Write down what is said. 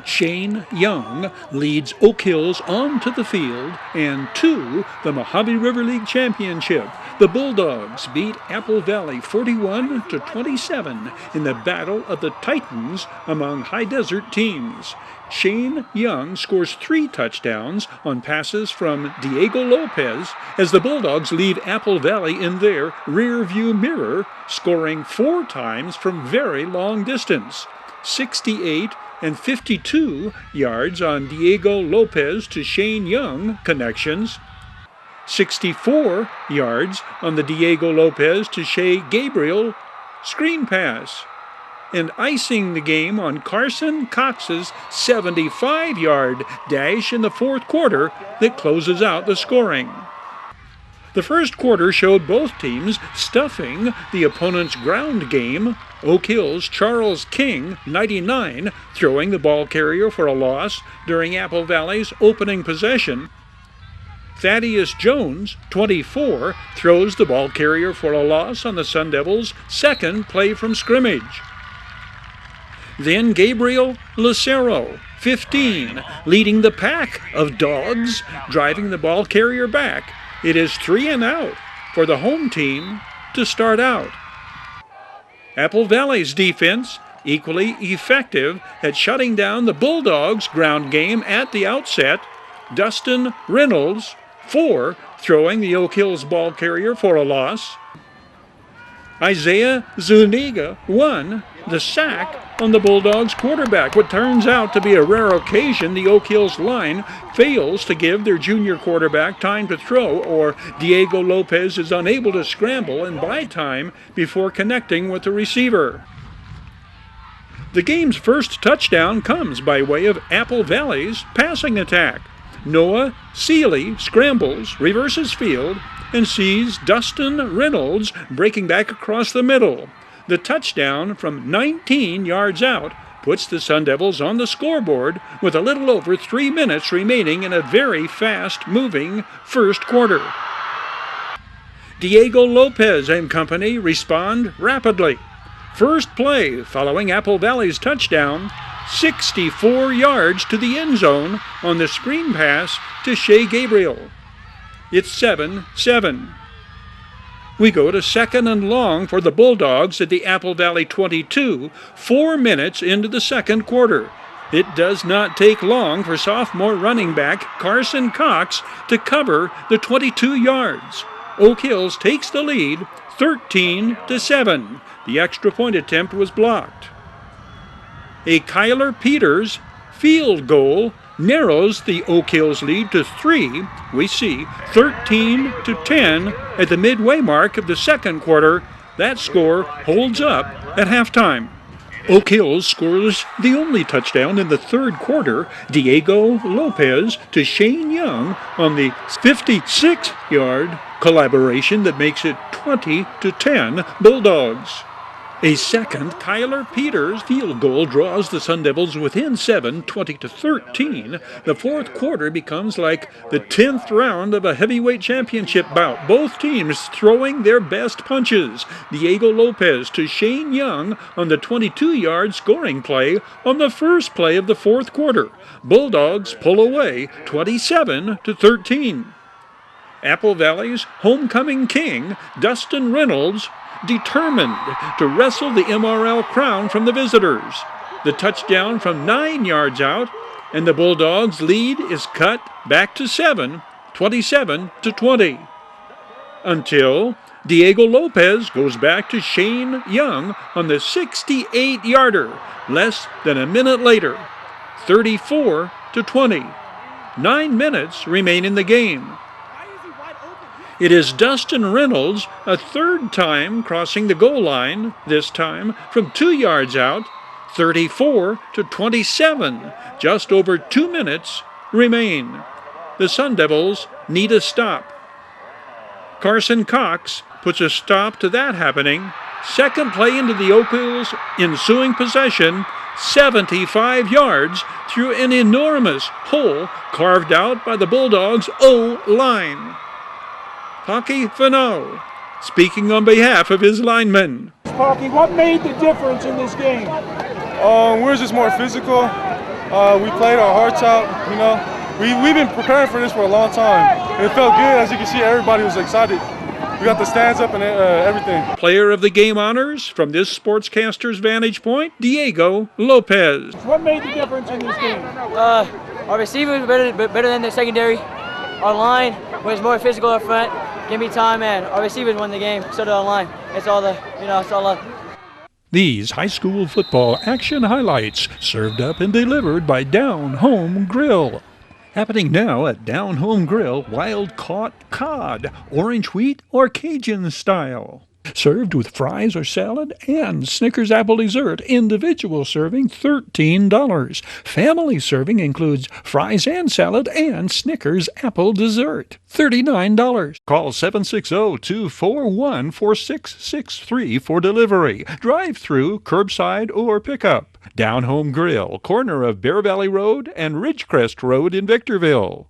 Shane Young leads Oak Hills onto the field and to the Mojave River League Championship. The Bulldogs beat Apple Valley 41-27 in the Battle of the Titans among high desert teams. Shane Young scores 3 touchdowns on passes from Diego Lopez as the Bulldogs lead Apple Valley in their rear view mirror, scoring 4 times from very long distance. 68 and 52 yards on Diego Lopez to Shane Young connections. 64 yards on the Diego Lopez to Shea Gabriel screen pass. And icing the game on Carson Cox's 75-yard dash in the fourth quarter that closes out the scoring. The first quarter showed both teams stuffing the opponent's ground game. Oak Hills' Charles King, 99, throwing the ball carrier for a loss during Apple Valley's opening possession. Thaddeus Jones, 24, throws the ball carrier for a loss on the Sun Devils' second play from scrimmage. Then Gabriel Lucero, 15, leading the pack of dogs, driving the ball carrier back. It is 3 and out for the home team to start out. Apple Valley's defense equally effective at shutting down the Bulldogs' ground game at the outset. Dustin Reynolds, 4, throwing the Oak Hills ball carrier for a loss. Isaiah Zuniga, 1, the sack on the Bulldogs quarterback. What turns out to be a rare occasion, the Oak Hills line fails to give their junior quarterback time to throw, or Diego Lopez is unable to scramble and buy time before connecting with the receiver. The game's first touchdown comes by way of Apple Valley's passing attack. Noah Seeley scrambles, reverses field, and sees Dustin Reynolds breaking back across the middle. The touchdown from 19 yards out puts the Sun Devils on the scoreboard with a little over 3 minutes remaining in a very fast-moving first quarter. Diego Lopez and company respond rapidly. First play following Apple Valley's touchdown, 64 yards to the end zone on the screen pass to Shea Gabriel. It's 7-7. We go to second and long for the Bulldogs at the Apple Valley 22, 4 minutes into the second quarter. It does not take long for sophomore running back Carson Cox to cover the 22 yards. Oak Hills takes the lead 13-7. The extra point attempt was blocked. A Kyler Peters field goal narrows the Oak Hills lead to 3. We see 13-10 at the midway mark of the second quarter. That score holds up at halftime. Oak Hills scores the only touchdown in the third quarter. Diego Lopez to Shane Young on the 56-yard collaboration that makes it 20-10 Bulldogs. A second Kyler Peters field goal draws the Sun Devils within 7, 20-13. The fourth quarter becomes like the 10th round of a heavyweight championship bout. Both teams throwing their best punches. Diego Lopez to Shane Young on the 22-yard scoring play on the first play of the fourth quarter. Bulldogs pull away 27-13. Apple Valley's homecoming king, Dustin Reynolds, determined to wrestle the MRL crown from the visitors. The touchdown from 9 yards out, and the Bulldogs' lead is cut back to 7, 27-20. Until Diego Lopez goes back to Shane Young on the 68-yarder, less than a minute later, 34-20. 9 minutes remain in the game. It is Dustin Reynolds, a third time crossing the goal line, this time from 2 yards out, 34-27. Just over 2 minutes remain. The Sun Devils need a stop. Carson Cox puts a stop to that happening. Second play into the Oak Hills' ensuing possession, 75 yards through an enormous hole carved out by the Bulldogs' O-line. Paki Finau, speaking on behalf of his linemen. Paki, what made the difference in this game? We were just more physical. We played our hearts out, you know. We've been preparing for this for a long time. It felt good. As you can see, everybody was excited. We got the stands up and everything. Player of the game honors from this sportscaster's vantage point, Diego Lopez. What made the difference in this game? Our receiver was better than the secondary. Our line was more physical up front. Give me time, and our receivers won the game. So did our line. It's all it's all love. These high school football action highlights served up and delivered by Down Home Grill. Happening now at Down Home Grill, wild-caught cod, orange wheat or Cajun style. Served with fries or salad and Snickers apple dessert. Individual serving $13. Family serving includes fries and salad and Snickers apple dessert. $39. Call 760-241-4663 for delivery, drive-through, curbside, or pickup. Down Home Grill, corner of Bear Valley Road and Ridgecrest Road in Victorville.